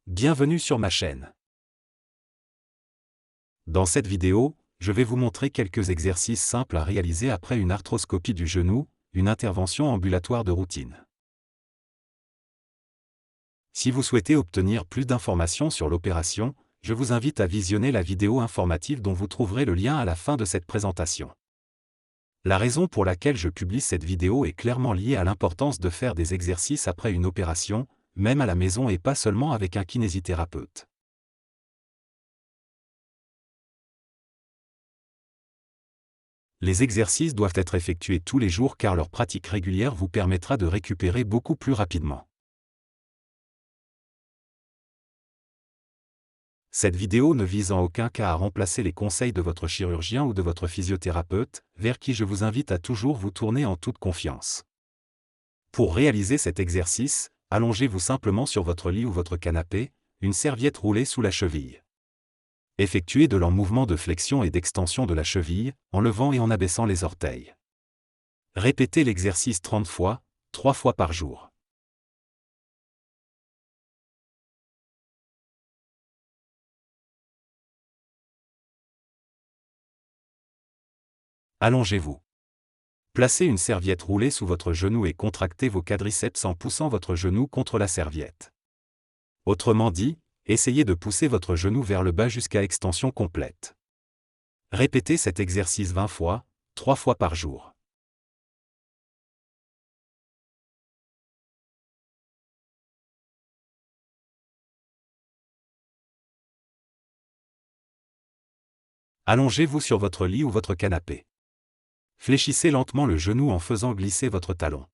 Bienvenue sur ma chaîne. Dans cette vidéo, je vais vous montrer quelques exercices simples à réaliser après une arthroscopie du genou, une intervention ambulatoire de routine. Si vous souhaitez obtenir plus d'informations sur l'opération, je vous invite à visionner la vidéo informative dont vous trouverez le lien à la fin de cette présentation. La raison pour laquelle je publie cette vidéo est clairement liée à l'importance de faire des exercices après une opération, même à la maison et pas seulement avec un kinésithérapeute. Les exercices doivent être effectués tous les jours car leur pratique régulière vous permettra de récupérer beaucoup plus rapidement. Cette vidéo ne vise en aucun cas à remplacer les conseils de votre chirurgien ou de votre physiothérapeute, vers qui je vous invite à toujours vous tourner en toute confiance. Pour réaliser cet exercice, allongez-vous simplement sur votre lit ou votre canapé, une serviette roulée sous la cheville. Effectuez de lents mouvements de flexion et d'extension de la cheville, en levant et en abaissant les orteils. Répétez l'exercice 30 fois, 3 fois par jour. Allongez-vous. Placez une serviette roulée sous votre genou et contractez vos quadriceps en poussant votre genou contre la serviette. Autrement dit, essayez de pousser votre genou vers le bas jusqu'à extension complète. Répétez cet exercice 20 fois, 3 fois par jour. Allongez-vous sur votre lit ou votre canapé. Fléchissez lentement le genou en faisant glisser votre talon.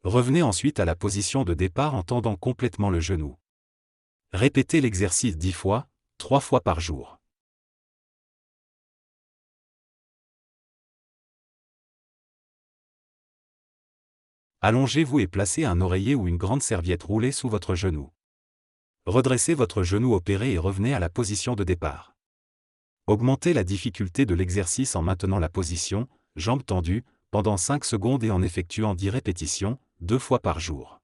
Revenez ensuite à la position de départ en tendant complètement le genou. Répétez l'exercice 10 fois, 3 fois par jour. Allongez-vous et placez un oreiller ou une grande serviette roulée sous votre genou. Redressez votre genou opéré et revenez à la position de départ. Augmentez la difficulté de l'exercice en maintenant la position, jambes tendues, pendant 5 secondes et en effectuant 10 répétitions, 2 fois par jour.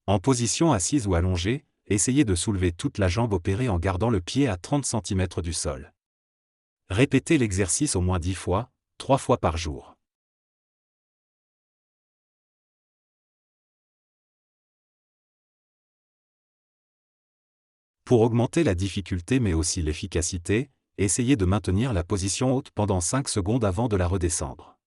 En position assise ou allongée, essayez de soulever toute la jambe opérée en gardant le pied à 30 cm du sol. Répétez l'exercice au moins 10 fois, 3 fois par jour. Pour augmenter la difficulté mais aussi l'efficacité, essayez de maintenir la position haute pendant 5 secondes avant de la redescendre.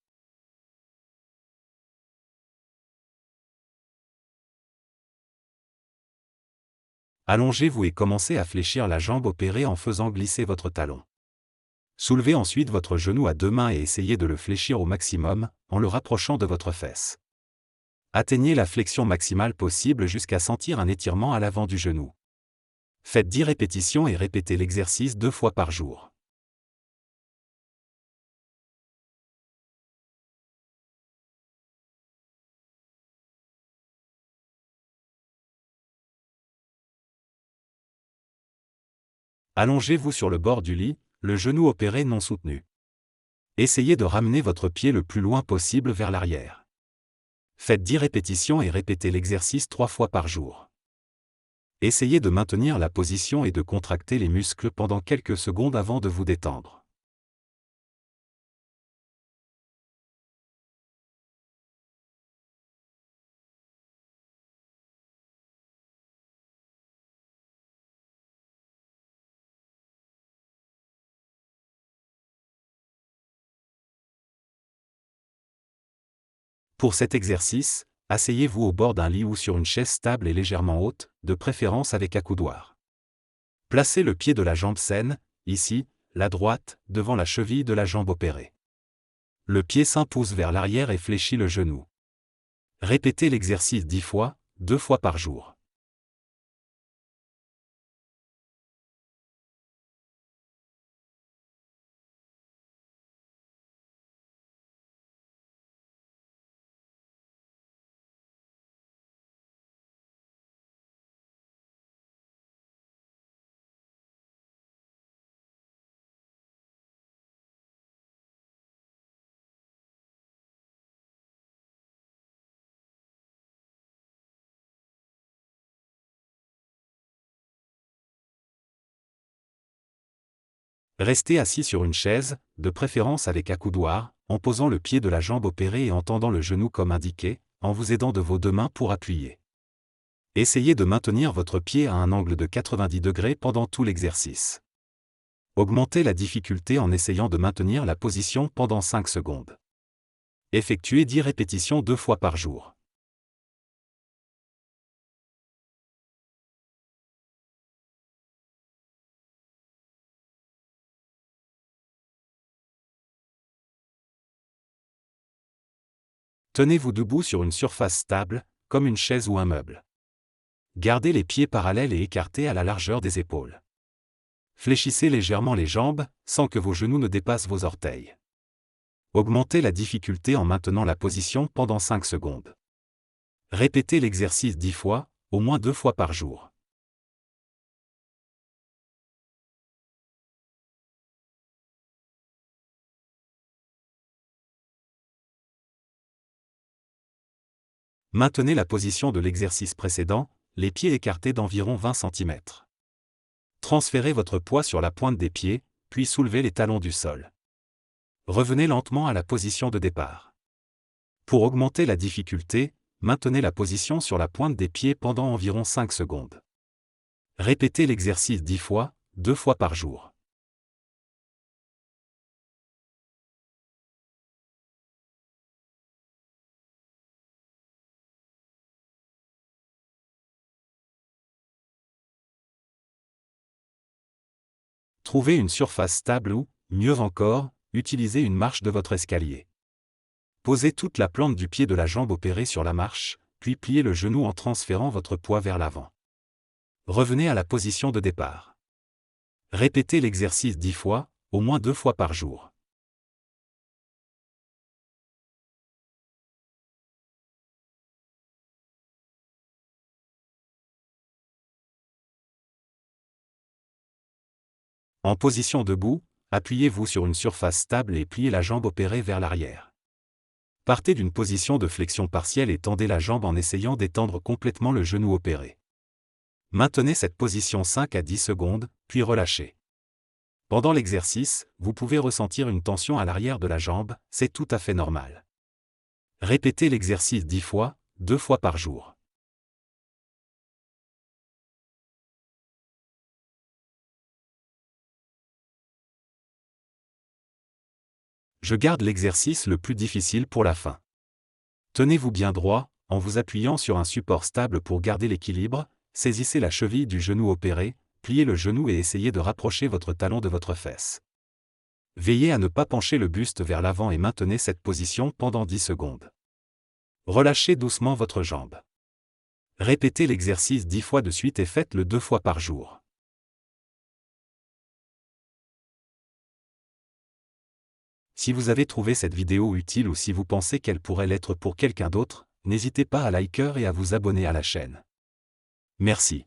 Allongez-vous et commencez à fléchir la jambe opérée en faisant glisser votre talon. Soulevez ensuite votre genou à deux mains et essayez de le fléchir au maximum, en le rapprochant de votre fesse. Atteignez la flexion maximale possible jusqu'à sentir un étirement à l'avant du genou. Faites 10 répétitions et répétez l'exercice 2 fois par jour. Allongez-vous sur le bord du lit, le genou opéré non soutenu. Essayez de ramener votre pied le plus loin possible vers l'arrière. Faites 10 répétitions et répétez l'exercice 3 fois par jour. Essayez de maintenir la position et de contracter les muscles pendant quelques secondes avant de vous détendre. Pour cet exercice, asseyez-vous au bord d'un lit ou sur une chaise stable et légèrement haute, de préférence avec accoudoir. Placez le pied de la jambe saine, ici, la droite, devant la cheville de la jambe opérée. Le pied sain pousse vers l'arrière et fléchit le genou. Répétez l'exercice 10 fois, 2 fois par jour. Restez assis sur une chaise, de préférence avec accoudoir, en posant le pied de la jambe opérée et en tendant le genou comme indiqué, en vous aidant de vos deux mains pour appuyer. Essayez de maintenir votre pied à un angle de 90 degrés pendant tout l'exercice. Augmentez la difficulté en essayant de maintenir la position pendant 5 secondes. Effectuez 10 répétitions 2 fois par jour. Tenez-vous debout sur une surface stable, comme une chaise ou un meuble. Gardez les pieds parallèles et écartés à la largeur des épaules. Fléchissez légèrement les jambes, sans que vos genoux ne dépassent vos orteils. Augmentez la difficulté en maintenant la position pendant 5 secondes. Répétez l'exercice 10 fois, au moins 2 fois par jour. Maintenez la position de l'exercice précédent, les pieds écartés d'environ 20 cm. Transférez votre poids sur la pointe des pieds, puis soulevez les talons du sol. Revenez lentement à la position de départ. Pour augmenter la difficulté, maintenez la position sur la pointe des pieds pendant environ 5 secondes. Répétez l'exercice 10 fois, 2 fois par jour. Trouvez une surface stable ou, mieux encore, utilisez une marche de votre escalier. Posez toute la plante du pied de la jambe opérée sur la marche, puis pliez le genou en transférant votre poids vers l'avant. Revenez à la position de départ. Répétez l'exercice 10 fois, au moins 2 fois par jour. En position debout, appuyez-vous sur une surface stable et pliez la jambe opérée vers l'arrière. Partez d'une position de flexion partielle et tendez la jambe en essayant d'étendre complètement le genou opéré. Maintenez cette position 5 à 10 secondes, puis relâchez. Pendant l'exercice, vous pouvez ressentir une tension à l'arrière de la jambe, c'est tout à fait normal. Répétez l'exercice 10 fois, 2 fois par jour. Je garde l'exercice le plus difficile pour la fin. Tenez-vous bien droit, en vous appuyant sur un support stable pour garder l'équilibre, saisissez la cheville du genou opéré, pliez le genou et essayez de rapprocher votre talon de votre fesse. Veillez à ne pas pencher le buste vers l'avant et maintenez cette position pendant 10 secondes. Relâchez doucement votre jambe. Répétez l'exercice 10 fois de suite et faites-le 2 fois par jour. Si vous avez trouvé cette vidéo utile ou si vous pensez qu'elle pourrait l'être pour quelqu'un d'autre, n'hésitez pas à liker et à vous abonner à la chaîne. Merci.